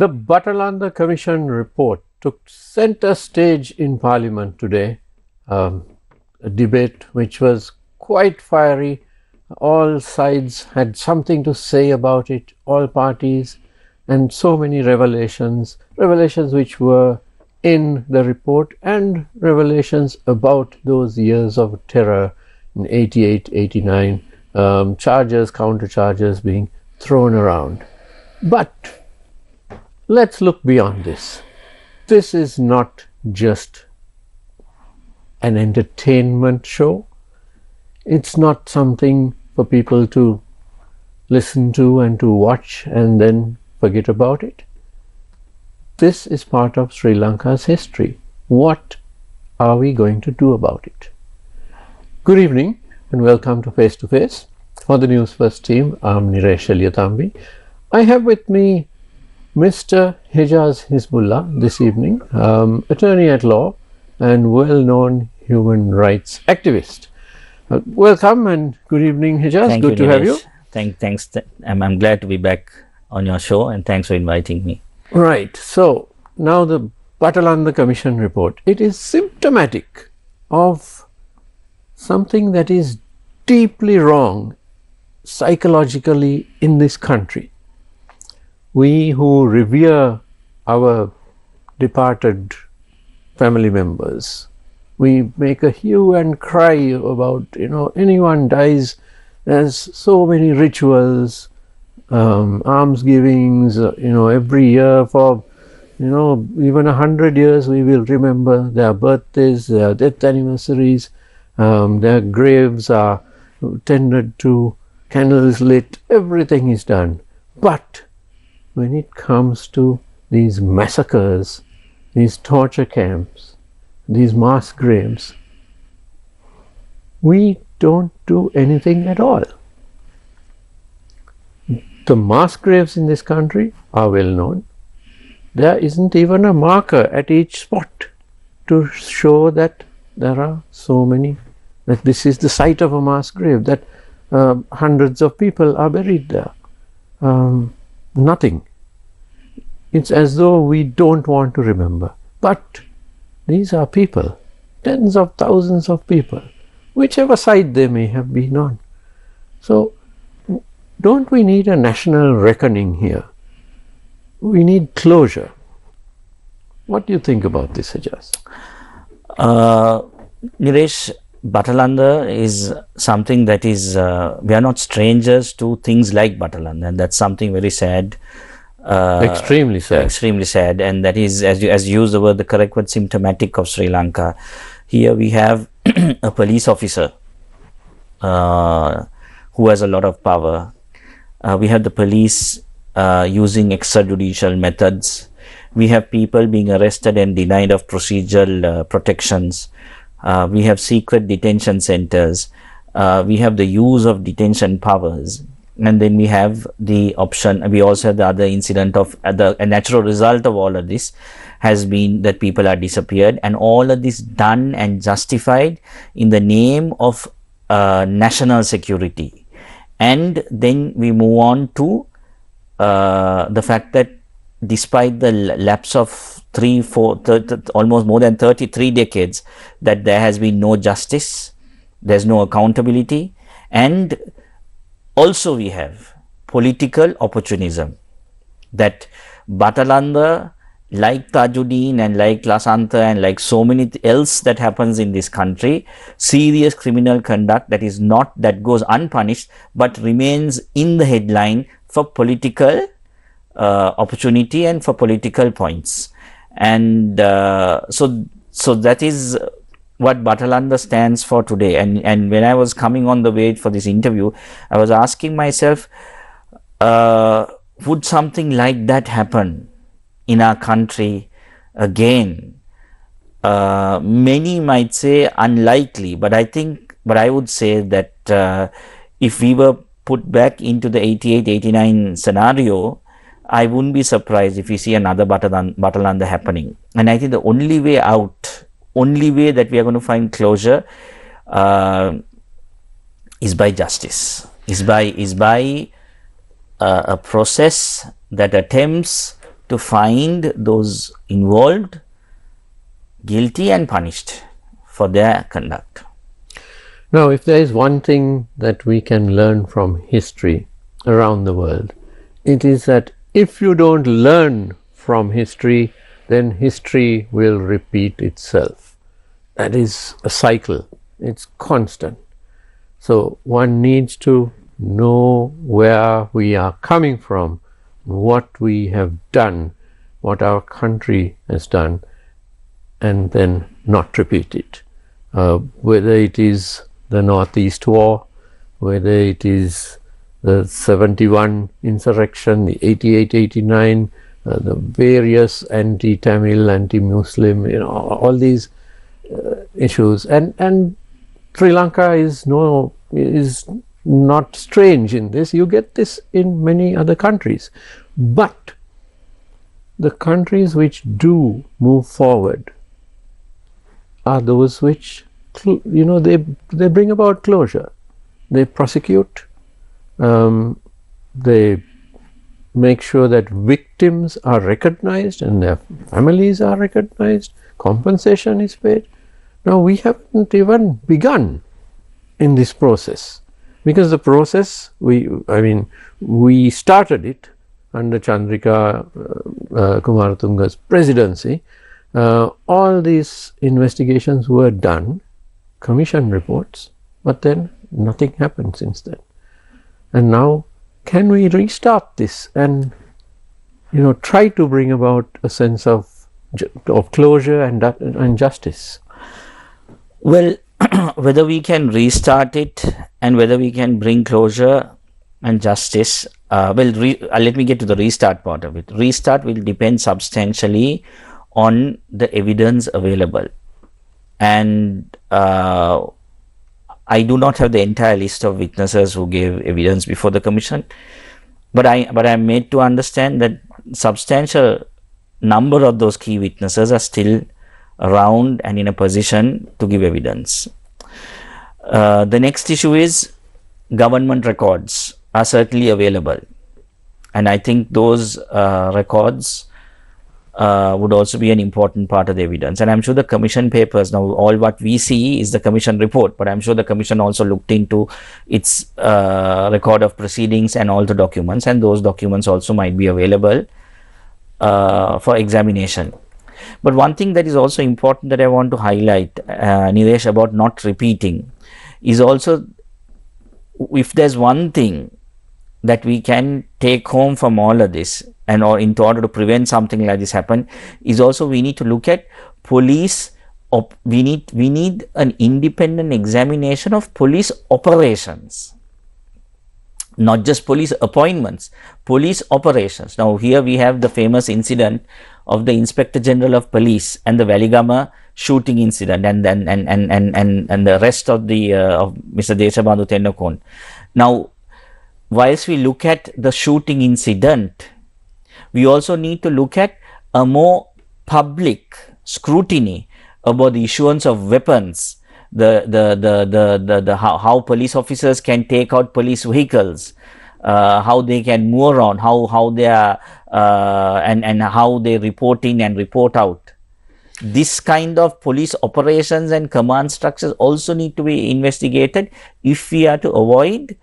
The Batalanda Commission report took center stage in Parliament today, a debate which was quite fiery. All sides had something to say about it, all parties, and so many revelations which were in the report and revelations about those years of terror in 88, 89, charges, counter charges being thrown around. But let's look beyond this. This is not just an entertainment show. It's not something for people to listen to and to watch and then forget about it. This is part of Sri Lanka's history. What are we going to do about it? Good evening and welcome to Face to Face. For the Newsfirst team, I'm Niresh Eliathambi. I have with me Mr. Hejaaz Hizbullah this evening, attorney at law and well-known human rights activist. Welcome and good evening, Hejaaz. Good to have you. Thanks. I'm glad to be back on your show and thanks for inviting me. Right. So now the Batalanda Commission report. It is symptomatic of something that is deeply wrong psychologically in this country. We who revere our departed family members, we make a hue and cry about, anyone dies, there's so many rituals, alms givings, every year for, even 100 years we will remember their birthdays, their death anniversaries, their graves are tended to, candles lit, everything is done. But when it comes to these massacres, these torture camps, these mass graves, we don't do anything at all. The mass graves in this country are well known. There isn't even a marker at each spot to show that there are so many, that this is the site of a mass grave, that hundreds of people are buried there. Nothing. It's as though we don't want to remember. But these are people, tens of thousands of people, whichever side they may have been on. So don't we need a national reckoning here? We need closure. What do you think about this, Hejaaz? Niresh, Batalanda is something that is, we are not strangers to things like Batalanda, and that's something very sad. Extremely sad. And that is, as you use the word, the correct word, symptomatic of Sri Lanka. Here we have a police officer who has a lot of power. We have the police using extrajudicial methods. We have people being arrested and denied of procedural protections. We have secret detention centers. We have the use of detention powers. And then we have the option, we also have the other incident of a natural result of all of this has been that people are disappeared, and all of this done and justified in the name of national security. And then we move on to the fact that despite the lapse of almost more than 33 decades, that there has been no justice, there's no accountability, and also we have political opportunism, that Batalanda, like Tajuddin and like Lasantha and like so many else that happens in this country, serious criminal conduct that goes unpunished but remains in the headline for political opportunity and for political points. And so that is what Batalanda stands for today. And when I was coming on the way for this interview, I was asking myself, would something like that happen in our country again? Many might say unlikely, but I would say that if we were put back into the 88-89 scenario, I wouldn't be surprised if we see another Batalanda happening. And I think the only way out, only way that we are going to find closure is by justice, is by a process that attempts to find those involved guilty and punished for their conduct. Now, if there is one thing that we can learn from history around the world, it is that if you don't learn from history, then history will repeat itself. That is a cycle, it's constant. So one needs to know where we are coming from, what we have done, what our country has done, and then not repeat it. Whether it is the Northeast War, whether it is the 71 insurrection, the 88, 89, the various anti-Tamil, anti-Muslim, all these issues, and Sri Lanka is not strange in this. You get this in many other countries, but the countries which do move forward are those which they bring about closure. They prosecute, they make sure that victims are recognized and their families are recognized, compensation is paid. Now we haven't even begun in this process, because the process we started it under Chandrika Kumaratunga's presidency. All these investigations were done, commission reports, but then nothing happened since then. And now, can we restart this and try to bring about a sense of closure and justice? Well, whether we can restart it and whether we can bring closure and justice, let me get to the restart part of it. Restart will depend substantially on the evidence available, and I do not have the entire list of witnesses who gave evidence before the commission, but I am made to understand that substantial number of those key witnesses are still around and in a position to give evidence. The next issue is government records are certainly available, and I think those records would also be an important part of the evidence. And I'm sure the commission papers, now all what we see is the commission report, but I'm sure the commission also looked into its record of proceedings and all the documents, and those documents also might be available for examination. But one thing that is also important that I want to highlight, Nilesh, about not repeating, is also, if there's one thing that we can take home from all of this, and or in order to prevent something like this happen, is also we need to look at police. We need an independent examination of police operations, not just police appointments, police operations. Now here we have the famous incident of the Inspector General of Police and the Valigama shooting incident, and the rest of the of Mr. Deshabandhu Tennakon. Now, whilst we look at the shooting incident, we also need to look at a more public scrutiny about the issuance of weapons, how police officers can take out police vehicles, how they can move around, how they are and how they report in and report out. This kind of police operations and command structures also need to be investigated if we are to avoid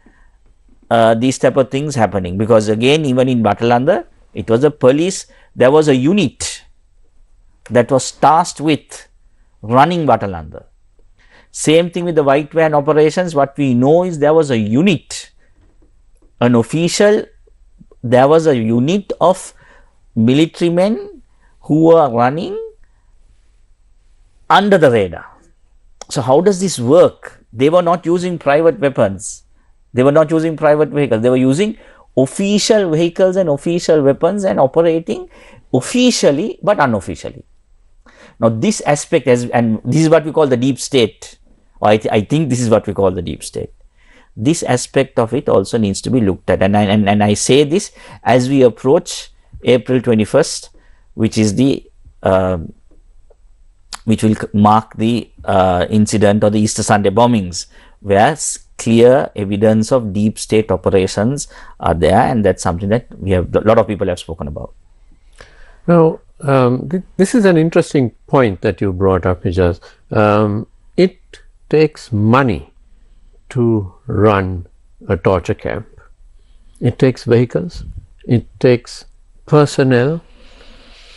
these type of things happening. Because again, even in Batalanda, it was a police, there was a unit that was tasked with running Batalanda. Same thing with the white van operations. What we know is there was a unit, an official, there was a unit of military men who were running under the radar. So how does this work? They were not using private weapons. They were not using private vehicles. They were using official vehicles and official weapons and operating officially but unofficially. Now this aspect, and this is what we call the deep state, or I think this is what we call the deep state. This aspect of it also needs to be looked at, and I say this as we approach April 21st, which is the which will mark the incident or the Easter Sunday bombings, where clear evidence of deep state operations are there, and that's something that we have, a lot of people have spoken about. Now, this is an interesting point that you brought up, Hejaaz. It takes money to run a torture camp. It takes vehicles, it takes personnel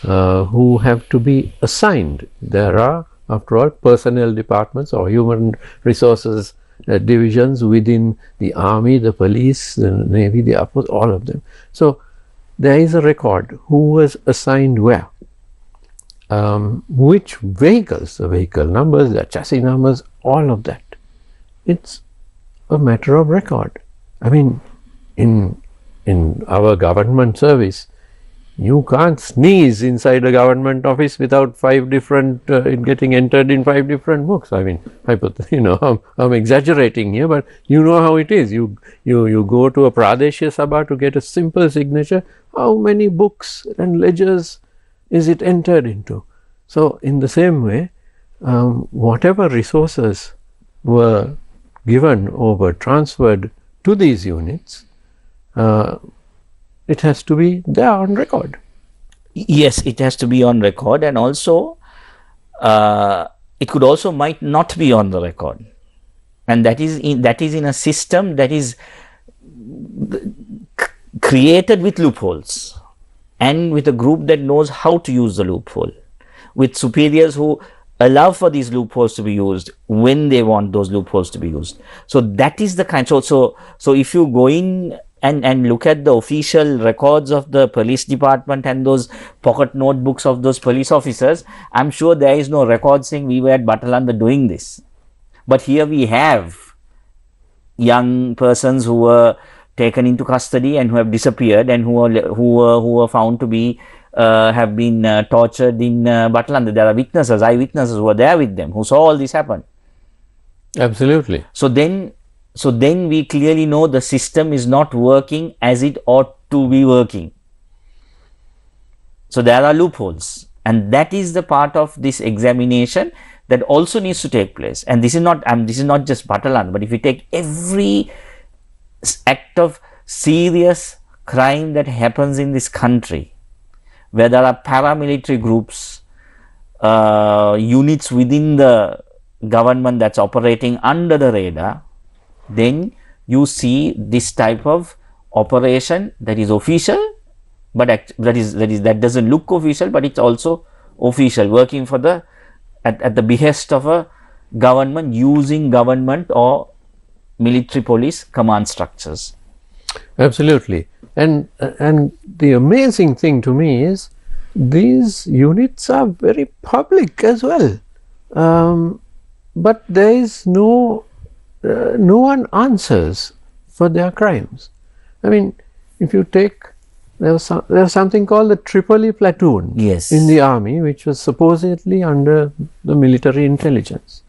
who have to be assigned. There are, after all, personnel departments or human resources divisions within the army, the police, the navy, the air force, all of them. So there is a record who was assigned where, which vehicles, the vehicle numbers, the chassis numbers, all of that. It's a matter of record. I mean, in our government service, you can't sneeze inside a government office without 5 different getting entered in 5 different books. I mean, I'm exaggerating here, but you know how it is. You go to a Pradeshya Sabha to get a simple signature. How many books and ledgers is it entered into? So in the same way, whatever resources were given or were transferred to these units, it has to be there on record. Yes, it has to be on record, and also it could also might not be on the record, and that is in a system that is created with loopholes and with a group that knows how to use the loophole, with superiors who allow for these loopholes to be used when they want those loopholes to be used. So that is the kind. So if you go in and look at the official records of the police department and those pocket notebooks of those police officers, I'm sure there is no record saying we were at Batalanda doing this. But here we have young persons who were taken into custody and who have disappeared, and who were found to be have been tortured in Batalanda. There are witnesses, eyewitnesses who were there with them, who saw all this happen. Absolutely. So then we clearly know the system is not working as it ought to be working. So there are loopholes, and that is the part of this examination that also needs to take place. And this is not just Batalanda, but if you take every act of serious crime that happens in this country, where there are paramilitary groups, units within the government that's operating under the radar, then you see this type of operation that is official, but that doesn't look official, but it's also official, working for the at the behest of a government, using government or military police command structures. Absolutely. And the amazing thing to me is these units are very public as well, but there is no one answers for their crimes. I mean, if you take, there was something called the Tripoli platoon in the army, which was supposedly under the military intelligence,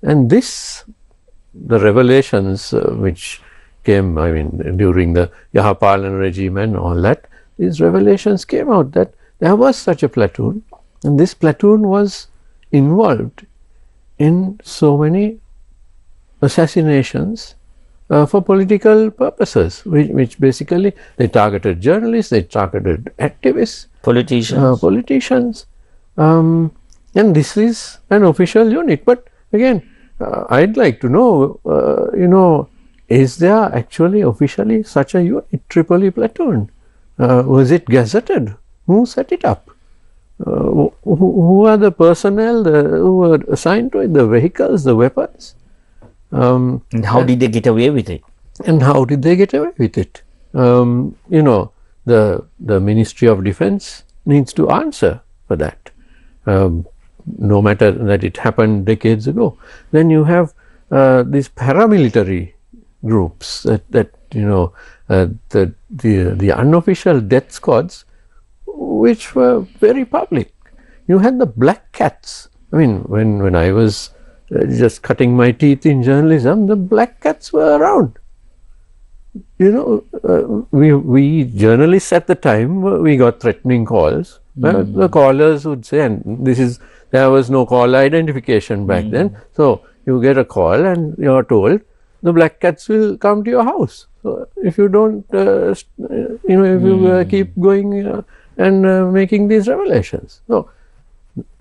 and the revelations which came, I mean, during the Yahapalan regime and all that, these revelations came out that there was such a platoon, and this platoon was involved in so many assassinations for political purposes, which basically they targeted journalists, they targeted activists, politicians, and this is an official unit. But again, I'd like to know, is there actually officially such a unit, Tripoli platoon? Was it gazetted? Who set it up? Who are the personnel who were assigned to it, the vehicles, the weapons? And how did they get away with it? And how did they get away with it? The Ministry of Defense needs to answer for that, no matter that it happened decades ago. Then you have these paramilitary groups that the unofficial death squads, which were very public. You had the black cats. I mean, when I was just cutting my teeth in journalism, the black cats were around. We journalists at the time, we got threatening calls. The callers would say, and there was no call identification back then. So you get a call and you are told the black cats will come to your house. So if you don't, if you keep going and making these revelations. So,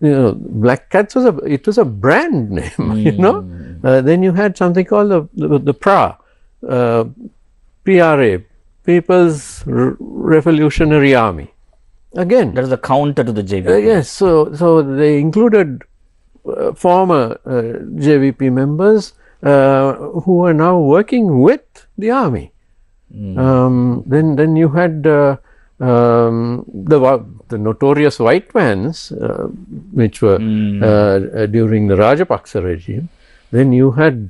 Black Cats was a brand name, then you had something called the PRA, PRA, People's Revolutionary Army. Again, that is the counter to the JVP. Yes, so they included former JVP members who are now working with the army. Then you had the notorious white vans, which were during the Rajapaksa regime. Then you had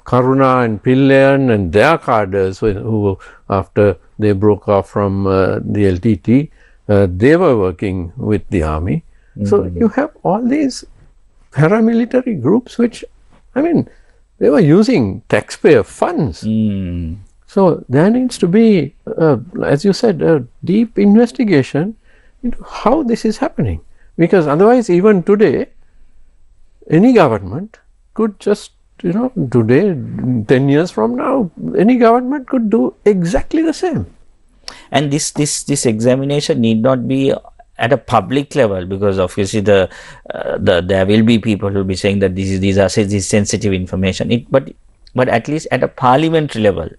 Karuna and Pillayan and their cadres who, after they broke off from the LTT, they were working with the army. So you have all these paramilitary groups which, they were using taxpayer funds. So there needs to be, as you said, a deep investigation into how this is happening. Because otherwise, even today, any government could just, today, 10 years from now, any government could do exactly the same. And this examination need not be at a public level, because obviously there will be people who will be saying that these are sensitive information. But at least at a parliamentary level,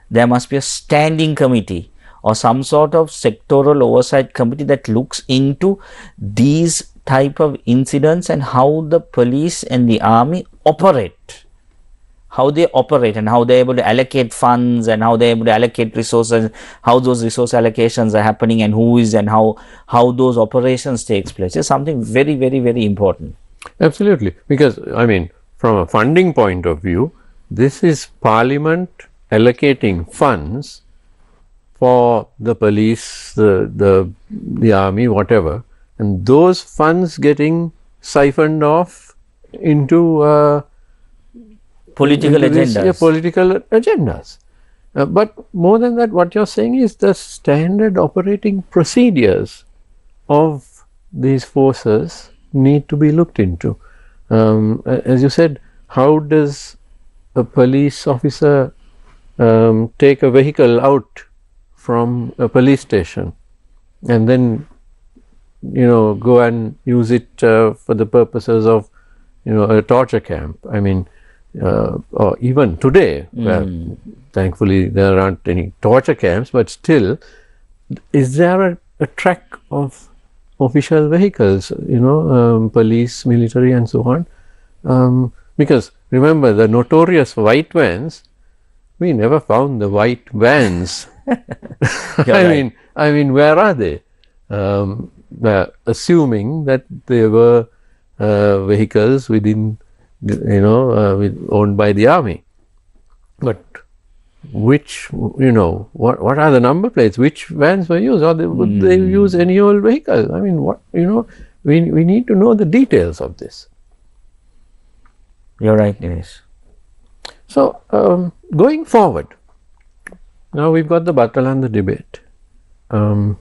there must be a standing committee or some sort of sectoral oversight committee that looks into these type of incidents and how the police and the army operate. How they operate and how they're able to allocate funds and how they're able to allocate resources, how those resource allocations are happening and who is and how those operations takes place is something very, very, very important. Absolutely. Because, from a funding point of view, this is Parliament allocating funds for the police, the army, whatever, and those funds getting siphoned off into political agendas. But more than that, what you're saying is the standard operating procedures of these forces need to be looked into. As you said, how does a police officer take a vehicle out from a police station and then go and use it for the purposes of a torture camp? Or even today, where thankfully there aren't any torture camps, but still, is there a track of official vehicles, police, military and so on? Because remember, the notorious white vans, we never found the white vans. Where are they? Assuming that they were vehicles within owned by the army. But which, what are the number plates? Which vans were used? Or would they use any old vehicle? We need to know the details of this. You're right, Nilesh. So, going forward, now we've got the Batalanda debate, and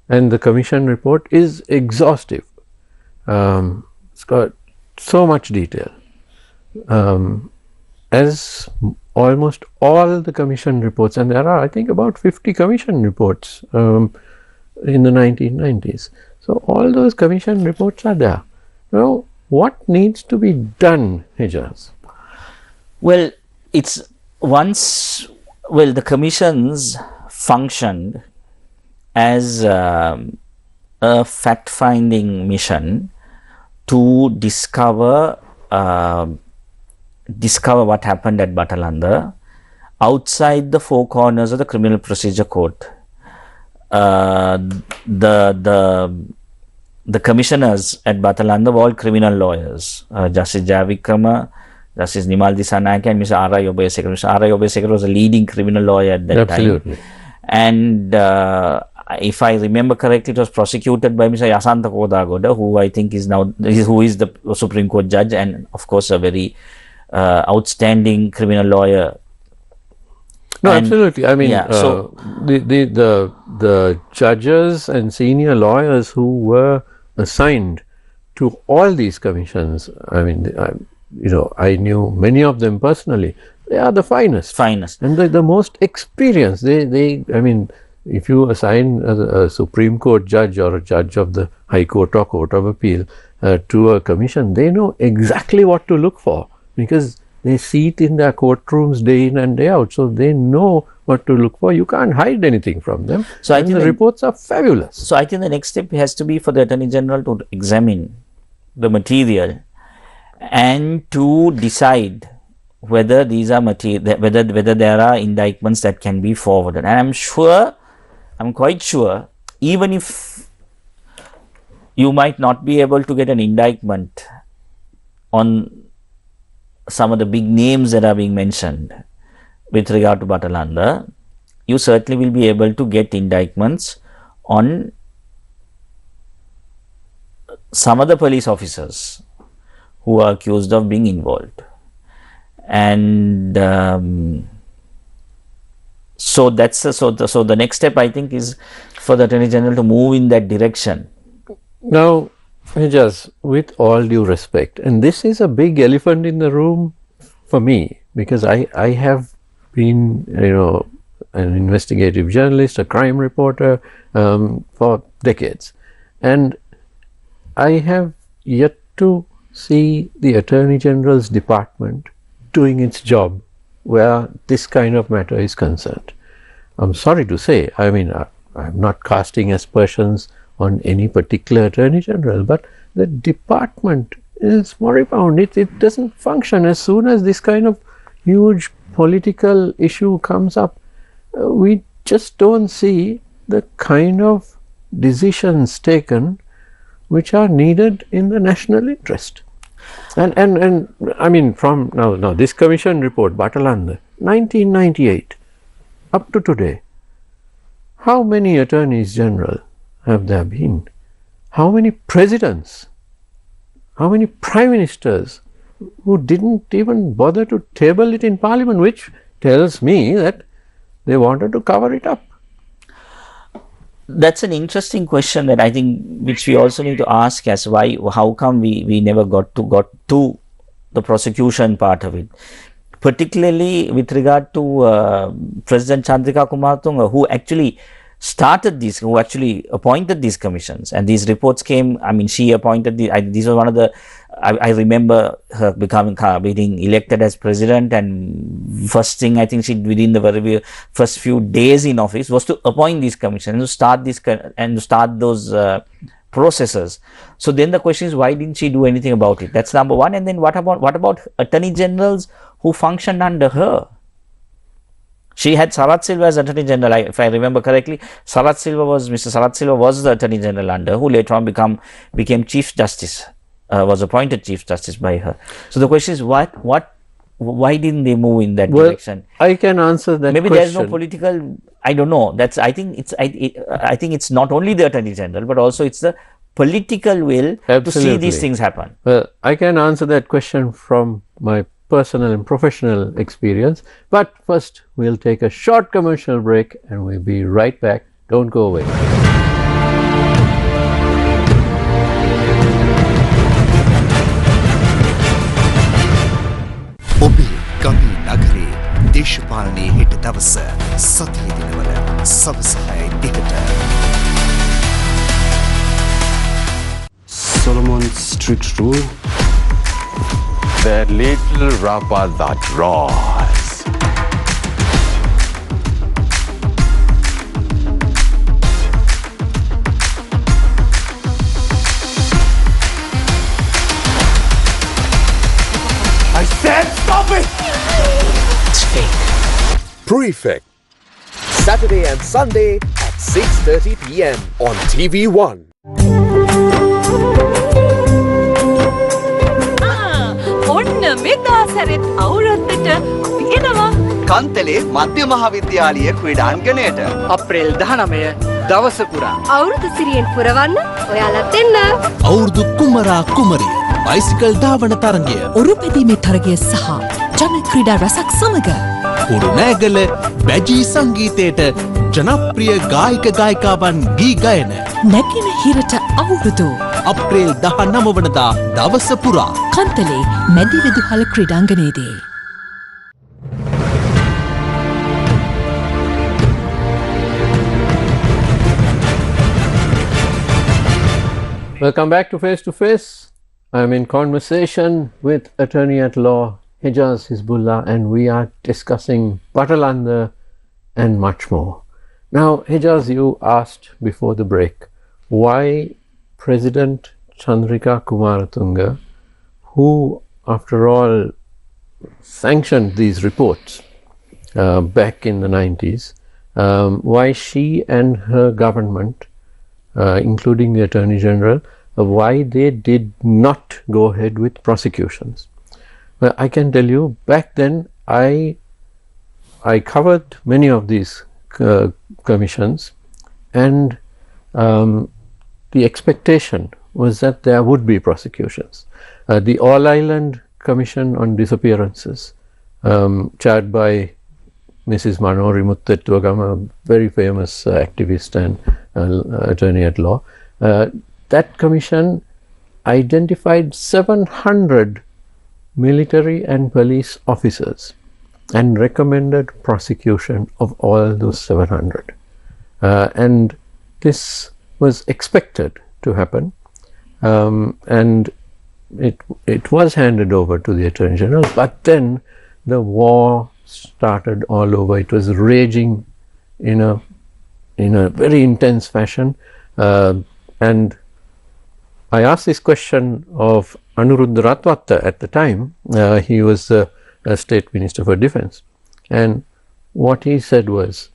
the commission report is exhaustive. It's got so much detail, as almost all the commission reports, and there are, I think, about 50 commission reports in the 1990s. So all those commission reports are there. Now, what needs to be done, Hejaaz? Well, the commissions functioned as a fact-finding mission to discover what happened at Batalanda outside the four corners of the Criminal Procedure Code. The commissioners at Batalanda were all criminal lawyers. Justice Jayavikrama, Justice Nimal Disanayake and Mr. R.I. Obesekar. Mr. R.I. Obesekar was a leading criminal lawyer at that Absolutely. time. And if I remember correctly, it was prosecuted by Mr. Yasantha Kodagoda, who I think is the Supreme Court judge and of course a very outstanding criminal lawyer. No, absolutely. The judges and senior lawyers who were assigned to all these commissions, I knew many of them personally. They are the finest. And the most experienced. if you assign a Supreme Court judge or a judge of the High Court or Court of Appeal to a commission, they know exactly what to look for because they see it in their courtrooms day in and day out. So they know what to look for. You can't hide anything from them. So I think the reports are fabulous. So I think the next step has to be for the Attorney General to examine the material and to decide whether these are whether there are indictments that can be forwarded. And I'm quite sure, even if you might not be able to get an indictment on some of the big names that are being mentioned with regard to Batalanda, you certainly will be able to get indictments on some of the police officers who are accused of being involved. And so the next step, I think, is for the Attorney General to move in that direction. Now, Hejaaz, with all due respect, and this is a big elephant in the room for me, because I have been, an investigative journalist, a crime reporter for decades, and I have yet to see the Attorney General's department doing its job where this kind of matter is concerned. I'm sorry to say, I mean, I'm not casting aspersions on any particular Attorney General, but the department is moribund. It doesn't function. As soon as this kind of huge political issue comes up, we just don't see the kind of decisions taken which are needed in the national interest. And I mean, from now this commission report, Batalanda, 1998 up to today, how many attorneys general have there been? How many presidents? How many prime ministers who didn't even bother to table it in parliament, which tells me that they wanted to cover it up? That's an interesting question that I think which we also need to ask as how come we never got to the prosecution part of it, particularly with regard to President Chandrika Kumartunga, who actually started this, who actually appointed these commissions, and these reports came. I mean, she appointed these were one of the. I remember her being elected as president, and first thing I think she within the very first few days in office was to appoint these commissions, to start those processes. So then the question is, why didn't she do anything about it? That's number one. And then what about attorney generals who functioned under her? She had Sarath Silva as Attorney General, if I remember correctly. Mr. Sarath Silva was the Attorney General under, who later on became Chief Justice, was appointed Chief Justice by her. So the question is, why didn't they move in that direction? I can answer that. Maybe question. There's no political, I don't know. I think it's not only the Attorney General, but also it's the political will to see these things happen. Well, I can answer that question from my personal and professional experience, but first we'll take a short commercial break and we'll be right back. Don't go away. ඔබේ ගමේ නගරේ දේශපාලනයේ හෙට දවස සතිය දිනවල සවස 6:30ට Solomon's strict rule. The little rubber that draws. I said stop it! It's fake. Prefect. Saturday and Sunday at 6:30 p.m. on TV1. මෙදාසරෙත් අවුරුද්දට අපි එනවා කන්තලේ මධ්‍ය මහාවිද්‍යාලීය ක්‍රීඩාංගණයට අප්‍රේල් 19 දවස පුරා අවුරුදු සිරියෙන් පුරවන්න ඔයාලත් එන්න අවුරුදු කුමරා කුමරිය බයිසිකල් ධාවන තරගය ඔරුපැදීමේ තරගය සහ ජන ක්‍රීඩා රසක් සමග කුරුණෑගල බැජී සංගීතයට ජනප්‍රිය ගායක ගායිකාවන් ගී ගයන නැගෙන හිරට අවුරුදු අප්‍රේල් 19 වනදා දවස පුරා Kantale මැදි විදුහල ක්‍රීඩාංගණයේදී Welcome back to Face to Face. I'm in conversation with Attorney at Law Hejaaz Hizbullah, and we are discussing Batalanda and much more. Now, Hejaaz, you asked before the break why President Chandrika Kumaratunga, who after all sanctioned these reports back in the 90s, why she and her government, including the Attorney General, why they did not go ahead with prosecutions. Well, I can tell you, back then I covered many of these commissions, and the expectation was that there would be prosecutions. The All Island Commission on Disappearances, chaired by Mrs. Manori Muttettuagama, a very famous activist and attorney at law, that commission identified 700 military and police officers and recommended prosecution of all those 700. And this was expected to happen, and it was handed over to the Attorney General, but then the war started all over. It was raging in a very intense fashion, and I asked this question of Anuruddha Ratwatta at the time. He was a State Minister for Defence, and what he said was,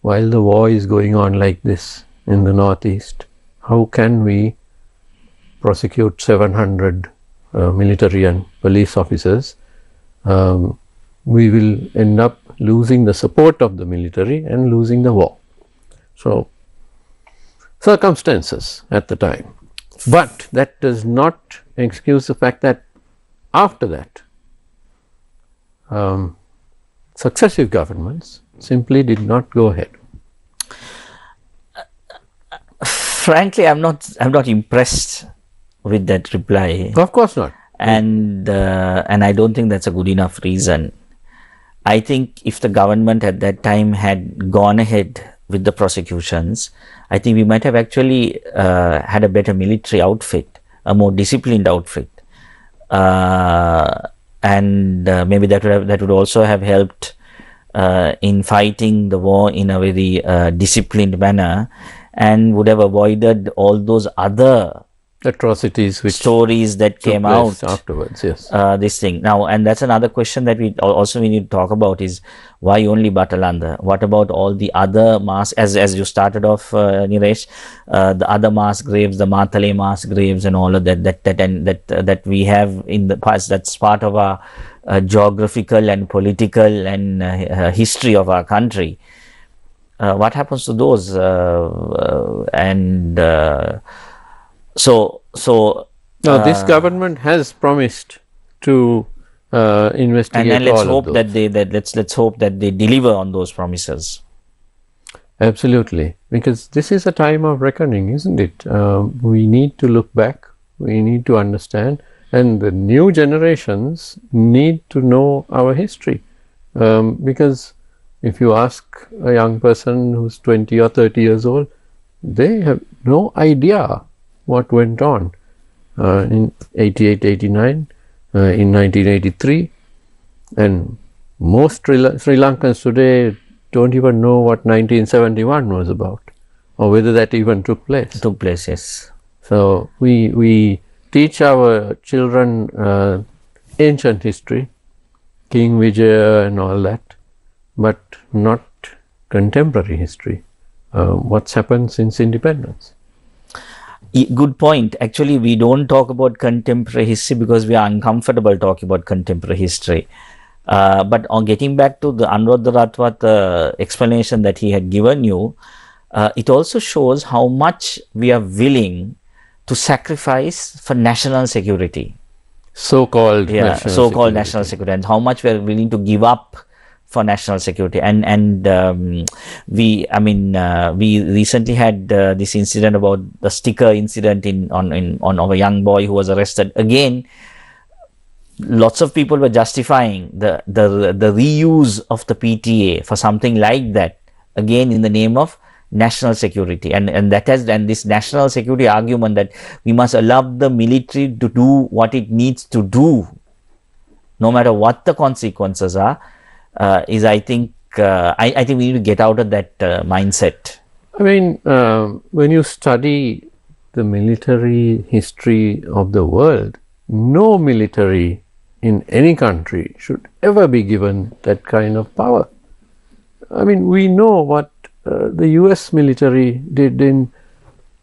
while the war is going on like this in the northeast, how can we prosecute 700 military and police officers? We will end up losing the support of the military and losing the war. So, circumstances at the time. But that does not excuse the fact that after that, successive governments simply did not go ahead. Frankly, I'm not impressed with that reply. Of course not. And I don't think that's a good enough reason. I think if the government at that time had gone ahead with the prosecutions, I think we might have actually had a better military outfit, a more disciplined outfit, and maybe that would also have helped in fighting the war in a very disciplined manner, and would have avoided all those other atrocities, which stories that came out afterwards. Yes, this thing now, and that's another question that we need to talk about is why only Batalanda? What about all the other mass, as you started off, Niresh, the other mass graves, the Matale mass graves, and all of that we have in the past. That's part of our geographical and political and history of our country. What happens to those? So now this government has promised to investigate, and let's all hope that let's hope that they deliver on those promises. Absolutely, because this is a time of reckoning, isn't it? We need to look back, we need to understand, and the new generations need to know our history, because if you ask a young person who's 20 or 30 years old, they have no idea what went on in 88, 89, in 1983, and most Sri Lankans today don't even know what 1971 was about, or whether that even took place. Yes. So we teach our children ancient history, King Vijaya and all that, but not contemporary history, what's happened since independence. Good point. Actually, we don't talk about contemporary history because we are uncomfortable talking about contemporary history. But on getting back to the Anuruddha Ratwatta explanation that he had given you, it also shows how much we are willing to sacrifice for national security. So-called national security, and how much we are willing to give up for national security. We recently had this incident about the sticker incident on a young boy who was arrested. Again, lots of people were justifying the reuse of the PTA for something like that, again in the name of national security, and this national security argument that we must allow the military to do what it needs to do, no matter what the consequences are, is I think we need to get out of that mindset. I mean, when you study the military history of the world, no military in any country should ever be given that kind of power. I mean, we know what the US military did in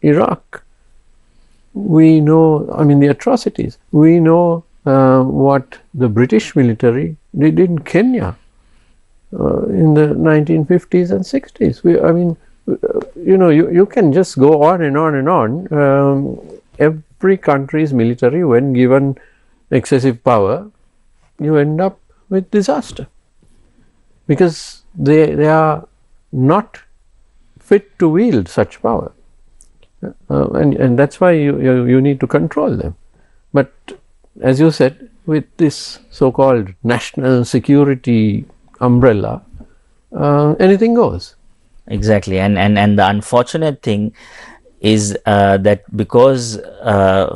Iraq. We know, I mean, the atrocities. We know what the British military did in Kenya in the 1950s and 60s. You can just go on and on and on. Every country's military, when given excessive power, you end up with disaster, because they are not fit to wield such power, and that's why you need to control them. But as you said, with this so-called national security umbrella, anything goes. Exactly, and the unfortunate thing is that because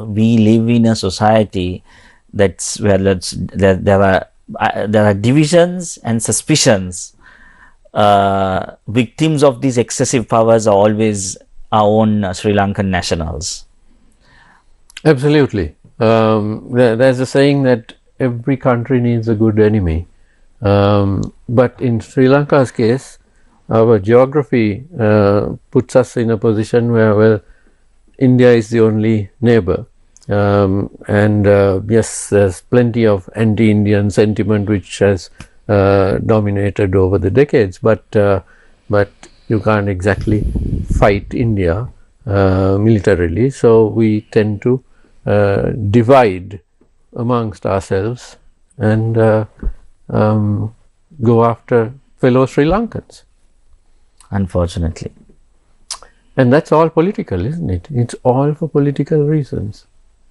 we live in a society that's where there are divisions and suspicions. Victims of these excessive powers are always our own Sri Lankan nationals. Absolutely. There's a saying that every country needs a good enemy. But in Sri Lanka's case, our geography puts us in a position where, well, India is the only neighbor. And yes, there's plenty of anti-Indian sentiment which has dominated over the decades, but you can't exactly fight India militarily, so we tend to divide amongst ourselves and go after fellow Sri Lankans. Unfortunately. And that's all political, isn't it? It's all for political reasons.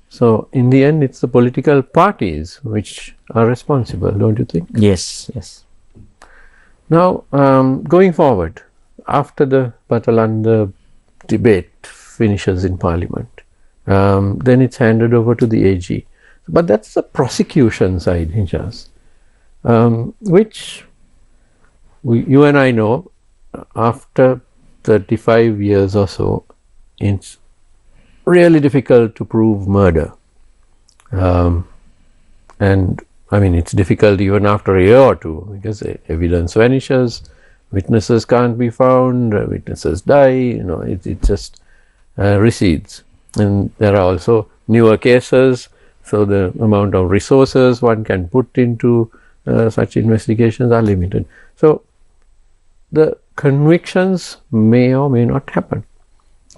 So in the end, it's the political parties which are responsible, don't you think? Yes, yes. Now, going forward, after the Batalanda debate finishes in Parliament, then it's handed over to the AG. But that's the prosecution side, Hejaaz, which you and I know, after 35 years or so, it's really difficult to prove murder. And I mean, it's difficult even after a year or two, because evidence vanishes, witnesses can't be found, witnesses die, it just recedes. And there are also newer cases, so the amount of resources one can put into such investigations are limited. So the convictions may or may not happen.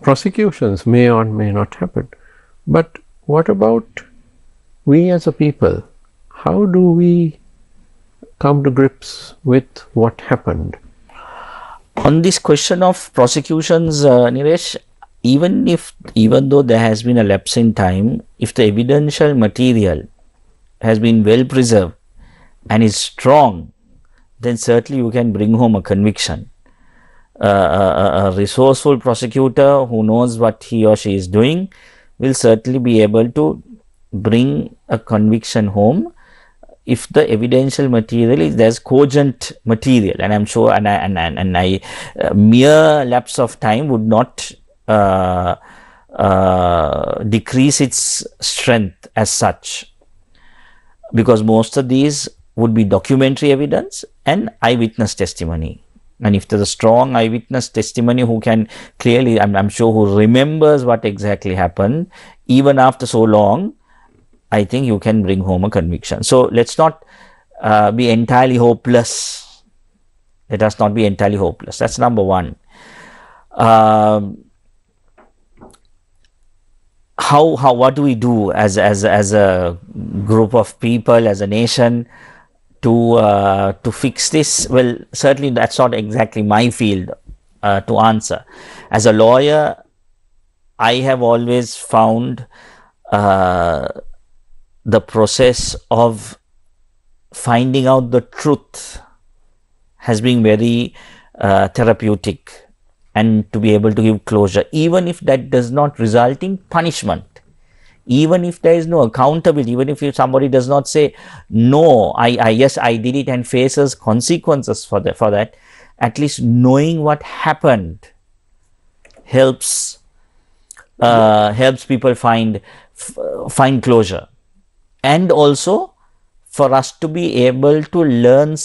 Prosecutions may or may not happen. But what about we as a people? How do we come to grips with what happened? On this question of prosecutions, Niresh, even though there has been a lapse in time, if the evidential material has been well preserved and is strong, then certainly you can bring home a conviction. A resourceful prosecutor who knows what he or she is doing will certainly be able to bring a conviction home if the evidential material is, there's cogent material, and I'm sure, mere lapse of time would not decrease its strength as such, because most of these would be documentary evidence and eyewitness testimony. And if there's a strong eyewitness testimony who can clearly, I'm sure, who remembers what exactly happened, even after so long, I think you can bring home a conviction. So let's not be entirely hopeless. Let us not be entirely hopeless. That's number one. What do we do as a group of people, as a nation, to fix this? Well, certainly that's not exactly my field to answer. As a lawyer, I have always found the process of finding out the truth has been very therapeutic and to be able to give closure, even if that does not result in punishment. Even if there is no accountability, even if somebody does not say, no, yes, I did it, and faces consequences for that, at least knowing what happened helps people find closure, and also for us to be able to learn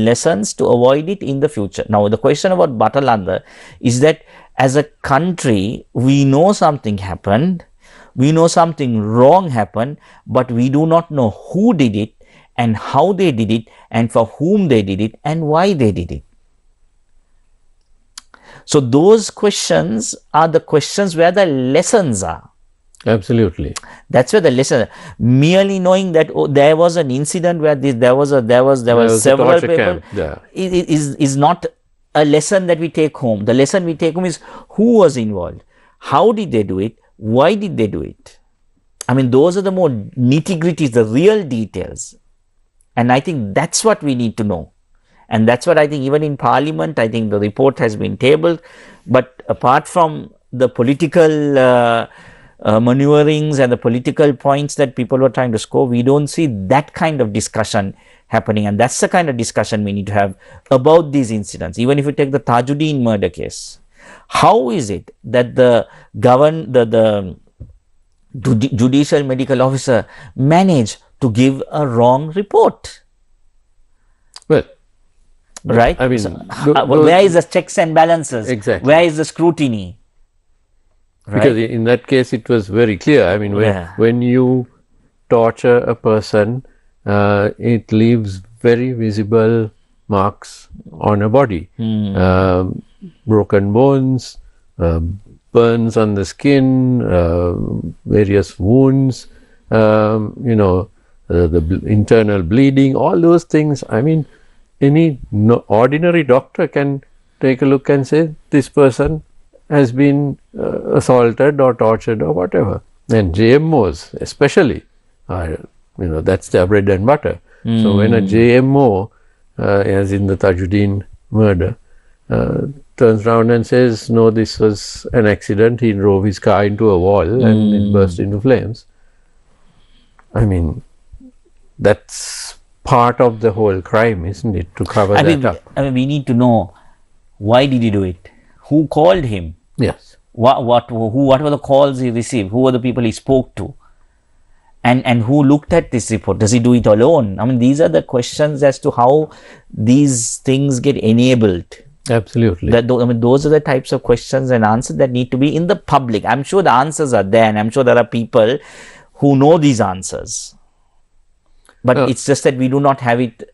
lessons to avoid it in the future. Now, the question about Batalanda is that as a country, we know something happened, we know something wrong happened, but we do not know who did it and how they did it and for whom they did it and why they did it. So those questions are the questions where the lessons are. Absolutely. That's where the lesson. Merely knowing that there was an incident where there was several people is not a lesson that we take home. The lesson we take home is who was involved, how did they do it, why did they do it. I mean, those are the more nitty-gritties, the real details. And I think that's what we need to know. And that's what I think even in Parliament, I think the report has been tabled. But apart from the political maneuverings and the political points that people were trying to score, we don't see that kind of discussion happening. And that's the kind of discussion we need to have about these incidents. Even if you take the Tajuddin murder case, how is it that the judicial medical officer managed to give a wrong report? Well, right? I mean, where is the checks and balances? Exactly. Where is the scrutiny? Right? Because in that case, it was very clear. I mean, when you torture a person, it leaves very visible marks on a body. Broken bones, burns on the skin, various wounds, the internal bleeding, all those things. I mean, any ordinary doctor can take a look and say, this person has been assaulted or tortured or whatever. And JMOs especially, that's their bread and butter. So when a JMO, as in the Tajuddin murder, turns around and says, no, this was an accident, he drove his car into a wall and it burst into flames. I mean, that's part of the whole crime, isn't it, to cover that up? I mean, we need to know, why did he do it? Who called him? Yes. What were the calls he received? Who were the people he spoke to? And who looked at this report? Does he do it alone? I mean, these are the questions as to how these things get enabled. Absolutely. Those are the types of questions and answers that need to be in the public. I'm sure the answers are there, and I'm sure there are people who know these answers. But it's just that we do not have it.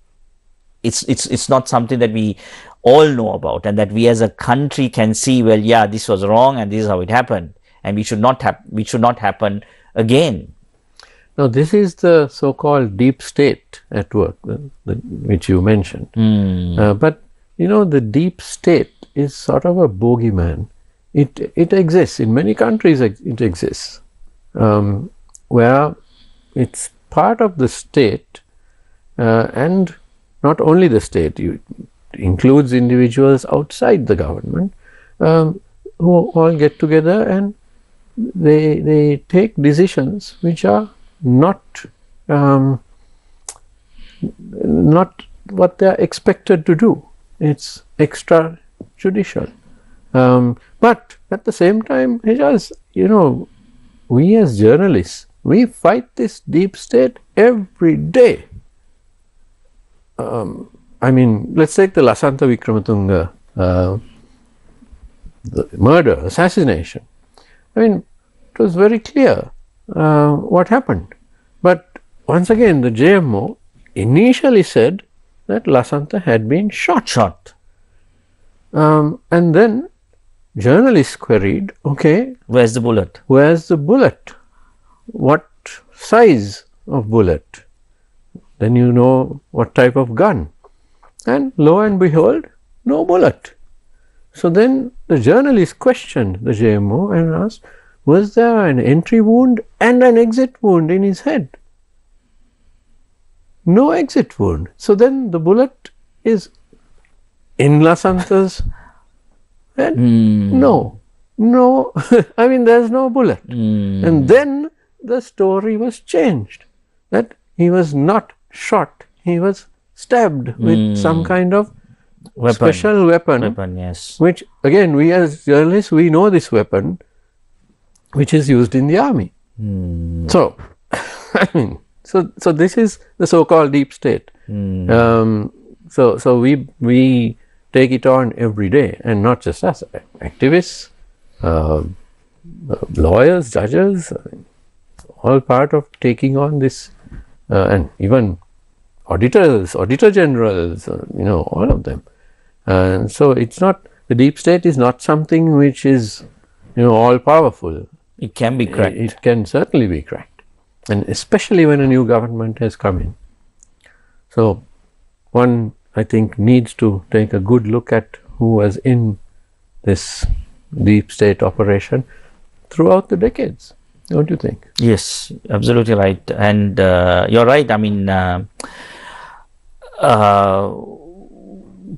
It's not something that we all know about, and that we as a country can see, well, yeah, this was wrong and this is how it happened, and we should not happen again. Now, this is the so-called deep state at work, which you mentioned. But the deep state is sort of a bogeyman. It exists in many countries. It exists where it's part of the state, and not only the state. It includes individuals outside the government who all get together and they take decisions which are not what they are expected to do. It's extrajudicial. But at the same time, Hejaaz, we as journalists, we fight this deep state every day. I mean, let's take the Lasantha Wickramatunge the murder, assassination. I mean, it was very clear what happened. But once again, the JMO initially said that Lasantha had been shot. And then journalists queried, okay, where's the bullet? What size of bullet? Then you know what type of gun. And lo and behold, no bullet. So then the journalist questioned the JMO and asked, was there an entry wound and an exit wound in his head? No exit wound. So then the bullet is in Lasantha's And no, I mean, there's no bullet. And then the story was changed, that he was not shot, he was stabbed with some kind of special weapon, yes. which again, we as journalists, we know this weapon, which is used in the army. So, I mean, so this is the so-called deep state. So we take it on every day, and not just us, activists, lawyers, judges, all part of taking on this, and even auditors, auditor generals, all of them. And so it's not, the deep state is not something which is, all powerful. It can be cracked. It can certainly be cracked, and especially when a new government has come in. So one, I think, needs to take a good look at who was in this deep state operation throughout the decades, don't you think? Yes, absolutely right. And you're right. I mean,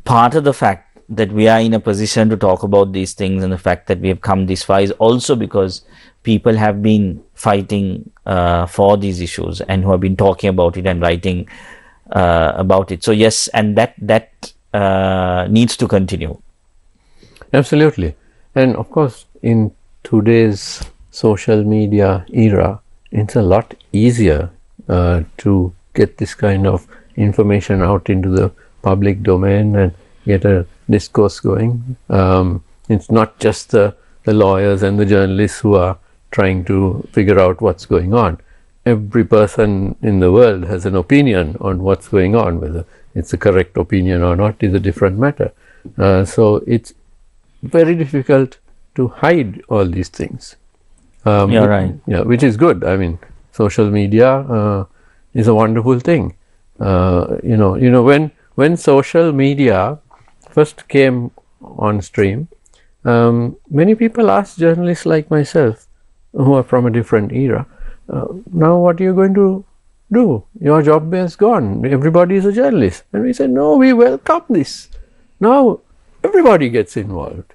part of the fact that we are in a position to talk about these things, and the fact that we have come this far, is also because people have been fighting for these issues, and who have been talking about it and writing about it. So yes, and that needs to continue. Absolutely. And of course, in today's social media era, it's a lot easier to get this kind of information out into the public domain and get a discourse going. It's not just the lawyers and the journalists who are trying to figure out what's going on. Every person in the world has an opinion on what's going on. Whether it's a correct opinion or not is a different matter. So it's very difficult to hide all these things. You're right. Yeah, which is good. I mean, social media is a wonderful thing. When social media first came on stream, many people asked journalists like myself, who are from a different era, now what are you going to do? Your job has gone. Everybody is a journalist. And we said, no, we welcome this. Now everybody gets involved.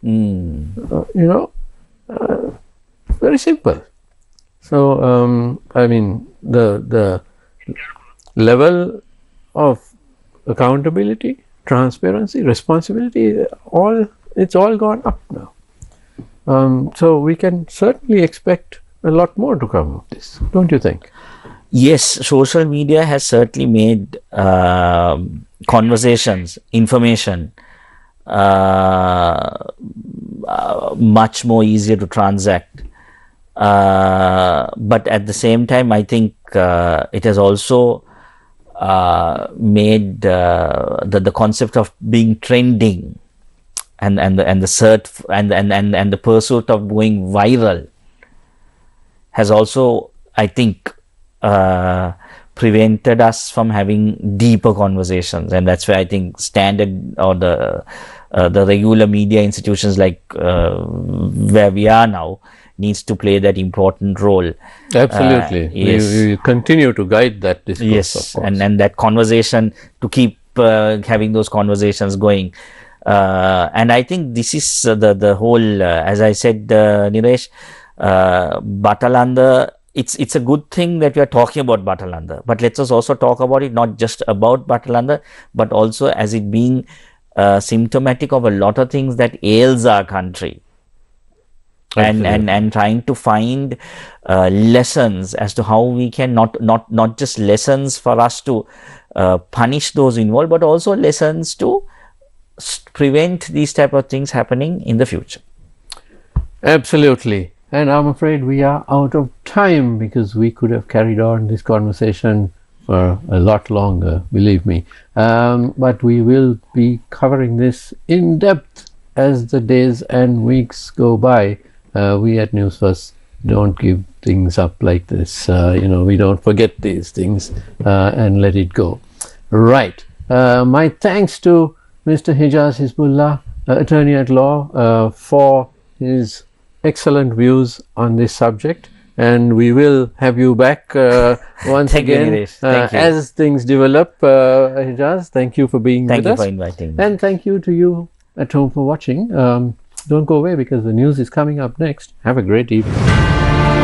Very simple. So, I mean, the level of accountability, transparency, responsibility, it's all gone up now. So we can certainly expect a lot more to come of this, don't you think? Yes, social media has certainly made conversations, information much more easier to transact. But at the same time, I think it has also made the concept of being trending and the search and the pursuit of going viral has also, I think, prevented us from having deeper conversations. And that's where I think standard or the regular media institutions like where we are now needs to play that important role. Absolutely. Yes. We continue to guide that discourse. Yes, and that conversation, to keep having those conversations going. And I think this is the whole, as I said, Niresh, Batalanda, it's a good thing that we are talking about Batalanda, but let's us also talk about it not just about Batalanda, but also as it being symptomatic of a lot of things that ails our country. And trying to find lessons as to how we can not just lessons for us to punish those involved, but also lessons to prevent these type of things happening in the future. Absolutely. And I'm afraid we are out of time, because we could have carried on this conversation for a lot longer, believe me. But we will be covering this in depth as the days and weeks go by. We at Newsfirst don't give things up like this. We don't forget these things and let it go. Right. My thanks to Mr. Hejaaz Hizbullah, attorney at law, for his excellent views on this subject. And we will have you back once again as things develop. Hejaaz, thank you for being with us. Thank you for inviting me. And thank you to you at home for watching. Don't go away because the news is coming up next. Have a great evening.